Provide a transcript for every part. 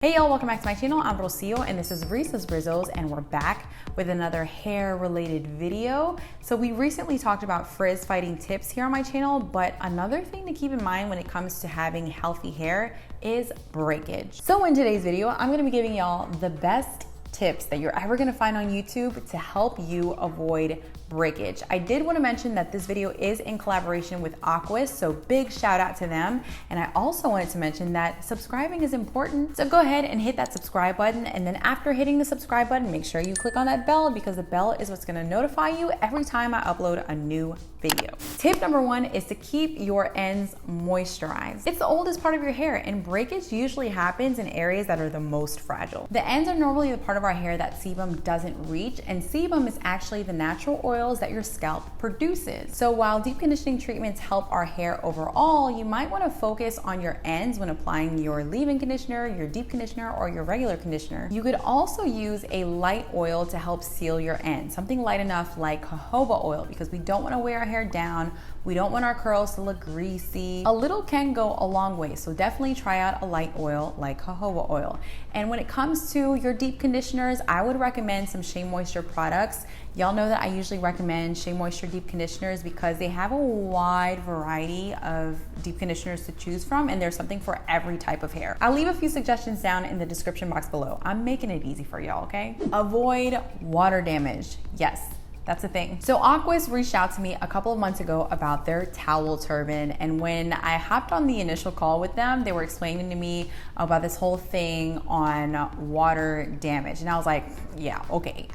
Hey y'all, welcome back to my channel. I'm Rocio and this is Reese's Rizzos, and we're back with another hair related video. So we recently talked about frizz fighting tips here on my channel, but another thing to keep in mind when it comes to having healthy hair is breakage. So in today's video, I'm gonna be giving y'all the best tips that you're ever gonna find on YouTube to help you avoid breakage. I did want to mention that this video is in collaboration with Aquis, so big shout out to them. And I also wanted to mention that subscribing is important. So go ahead and hit that subscribe button, and then after hitting the subscribe button, make sure you click on that bell because the bell is what's going to notify you every time I upload a new video. Tip number one is to keep your ends moisturized. It's the oldest part of your hair, and breakage usually happens in areas that are the most fragile. The ends are normally the part of our hair that sebum doesn't reach, and sebum is actually the natural oil that your scalp produces. So while deep conditioning treatments help our hair overall, you might want to focus on your ends when applying your leave-in conditioner, your deep conditioner, or your regular conditioner. You could also use a light oil to help seal your ends, something light enough like jojoba oil, because we don't want to weigh our hair down. We don't want our curls to look greasy. A little can go a long way, so definitely try out a light oil like jojoba oil. And when it comes to your deep conditioners, I would recommend some Shea Moisture products. Y'all know that I usually recommend Shea Moisture deep conditioners because they have a wide variety of deep conditioners to choose from, and there's something for every type of hair. I'll leave a few suggestions down in the description box below. I'm making it easy for y'all, okay? Avoid water damage. Yes. That's the thing. So Aquis reached out to me a couple of months ago about their towel turban, and when I hopped on the initial call with them, they were explaining to me about this whole thing on water damage, and I was like, yeah, okay.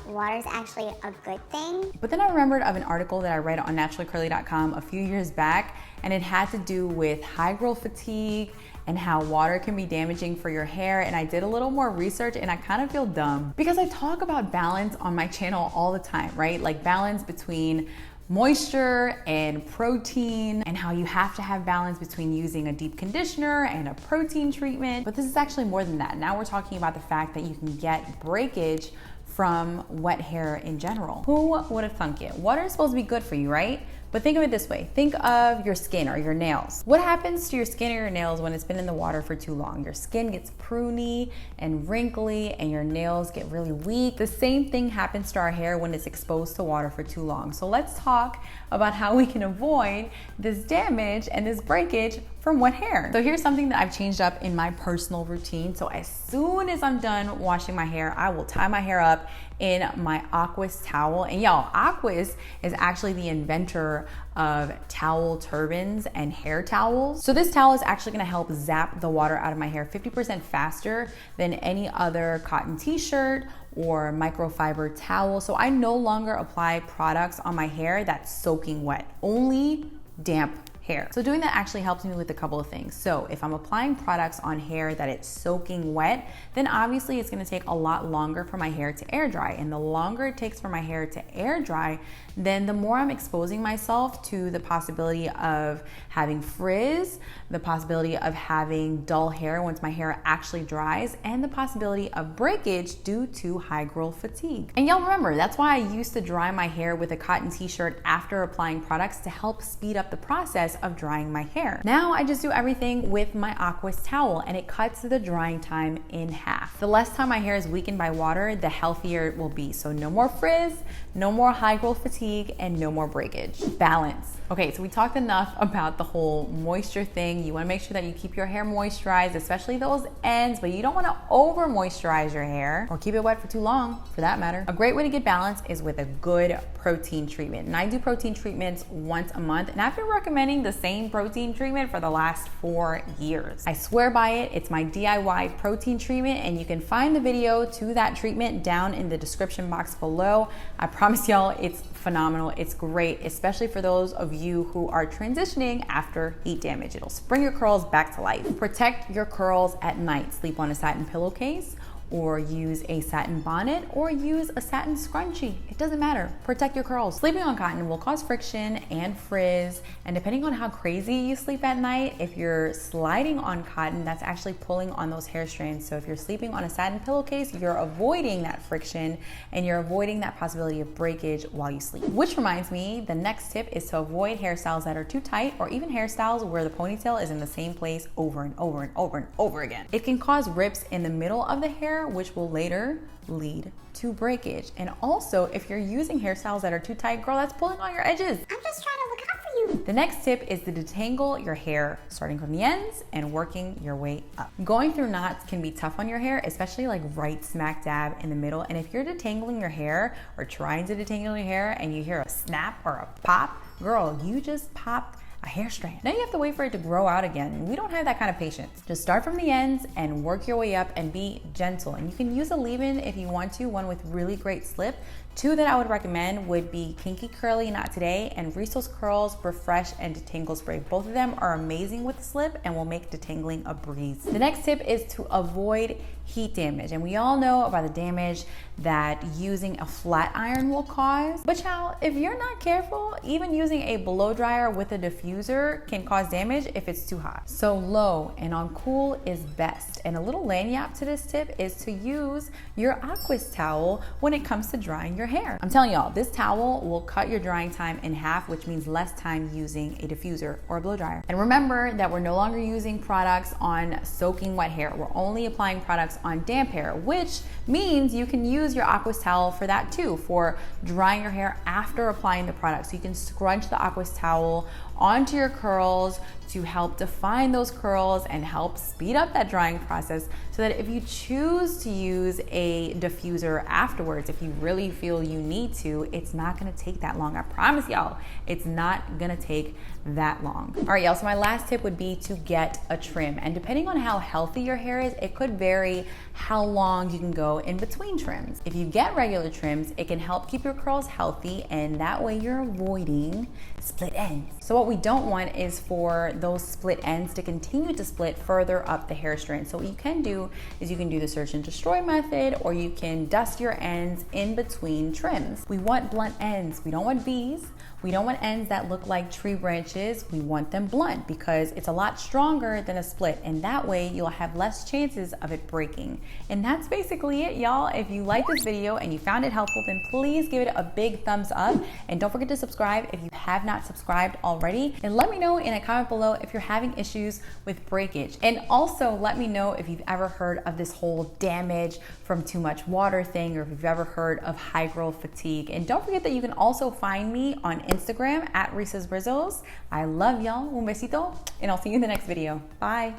Water is actually a good thing. But then I remembered of an article that I read on naturallycurly.com a few years back, and it had to do with high growth fatigue and how water can be damaging for your hair. And I did a little more research, and I kind of feel dumb because I talk about balance on my channel all the time, right? Like balance between moisture and protein, and how you have to have balance between using a deep conditioner and a protein treatment. But this is actually more than that. Now we're talking about the fact that you can get breakage from wet hair in general. Who would have thunk it? Water is supposed to be good for you, right? But think of it this way. Think of your skin or your nails. What happens to your skin or your nails when it's been in the water for too long? Your skin gets pruny and wrinkly, and your nails get really weak. The same thing happens to our hair when it's exposed to water for too long. So let's talk about how we can avoid this damage and this breakage from wet hair. So here's something that I've changed up in my personal routine. So as soon as I'm done washing my hair, I will tie my hair up in my Aquis towel. And y'all, Aquis is actually the inventor of towel turbans and hair towels. So this towel is actually gonna help zap the water out of my hair 50% faster than any other cotton t-shirt or microfiber towel. So I no longer apply products on my hair that's soaking wet, only damp hair. So doing that actually helps me with a couple of things. So if I'm applying products on hair that it's soaking wet, then obviously it's gonna take a lot longer for my hair to air dry. And the longer it takes for my hair to air dry, then the more I'm exposing myself to the possibility of having frizz, the possibility of having dull hair once my hair actually dries, and the possibility of breakage due to high growth fatigue. And y'all remember, that's why I used to dry my hair with a cotton t-shirt after applying products to help speed up the process of drying my hair. Now I just do everything with my Aquis towel, and it cuts the drying time in half. The less time my hair is weakened by water, the healthier it will be. So no more frizz, no more high growth fatigue, and no more breakage. Balance. Okay, so we talked enough about the whole moisture thing. You wanna make sure that you keep your hair moisturized, especially those ends, but you don't wanna over moisturize your hair or keep it wet for too long, for that matter. A great way to get balance is with a good protein treatment. And I do protein treatments once a month, and I've been recommending the same protein treatment for the last 4 years. I swear by it. It's my DIY protein treatment, and you can find the video to that treatment down in the description box below. I promise y'all, it's phenomenal. It's great, especially for those of you who are transitioning after heat damage. It'll bring your curls back to life. Protect your curls at night. Sleep on a satin pillowcase or use a satin bonnet, or use a satin scrunchie. It doesn't matter. Protect your curls. Sleeping on cotton will cause friction and frizz, and depending on how crazy you sleep at night, if you're sliding on cotton, that's actually pulling on those hair strands. So if you're sleeping on a satin pillowcase, you're avoiding that friction and you're avoiding that possibility of breakage while you sleep. Which reminds me, the next tip is to avoid hairstyles that are too tight, or even hairstyles where the ponytail is in the same place over and over and over and over again. It can cause rips in the middle of the hair, which will later lead to breakage. And also, if you're using hairstyles that are too tight, girl, that's pulling on your edges. I'm just trying to look out for you. The next tip is to detangle your hair, starting from the ends and working your way up. Going through knots can be tough on your hair, especially like right smack dab in the middle. And if you're detangling your hair or trying to detangle your hair and you hear a snap or a pop, girl, you just popped a hair strand. Now you have to wait for it to grow out again. We don't have that kind of patience. Just start from the ends and work your way up and be gentle. And you can use a leave-in if you want to, one with really great slip. Two that I would recommend would be Kinky Curly Not Today and Risos Curls Refresh and Detangle Spray. Both of them are amazing with the slip and will make detangling a breeze. The next tip is to avoid heat damage. And we all know about the damage that using a flat iron will cause. But child, if you're not careful, even using a blow dryer with a diffuser can cause damage if it's too hot. So low and on cool is best. And a little lanyard to this tip is to use your Aquis towel when it comes to drying your hair. I'm telling y'all, this towel will cut your drying time in half, which means less time using a diffuser or a blow dryer. And remember that we're no longer using products on soaking wet hair. We're only applying products on damp hair, which means you can use your Aquis towel for that too, for drying your hair after applying the product. So you can scrunch the Aquis towel onto your curls to help define those curls and help speed up that drying process, so that if you choose to use a diffuser afterwards, if you really feel you need to, it's not gonna take that long. I promise y'all, it's not gonna take that long. All right, y'all, so my last tip would be to get a trim. And depending on how healthy your hair is, it could vary how long you can go in between trims. If you get regular trims, it can help keep your curls healthy, and that way you're avoiding split ends. So what we don't want is for those split ends to continue to split further up the hair strand. So what you can do is you can do the search and destroy method, or you can dust your ends in between trims. We want blunt ends. We don't want V's. We don't want ends that look like tree branches. We want them blunt because it's a lot stronger than a split, and that way you'll have less chances of it breaking. And that's basically it, y'all. If you like this video and you found it helpful, then please give it a big thumbs up, and don't forget to subscribe if you have not subscribed already, and let me know in a comment below if you're having issues with breakage. And also let me know if you've ever heard of this whole damage from too much water thing, or if you've ever heard of high growth fatigue. And don't forget that you can also find me on Instagram at Risas Brizzles. I love y'all. Un besito, and I'll see you in the next video. Bye.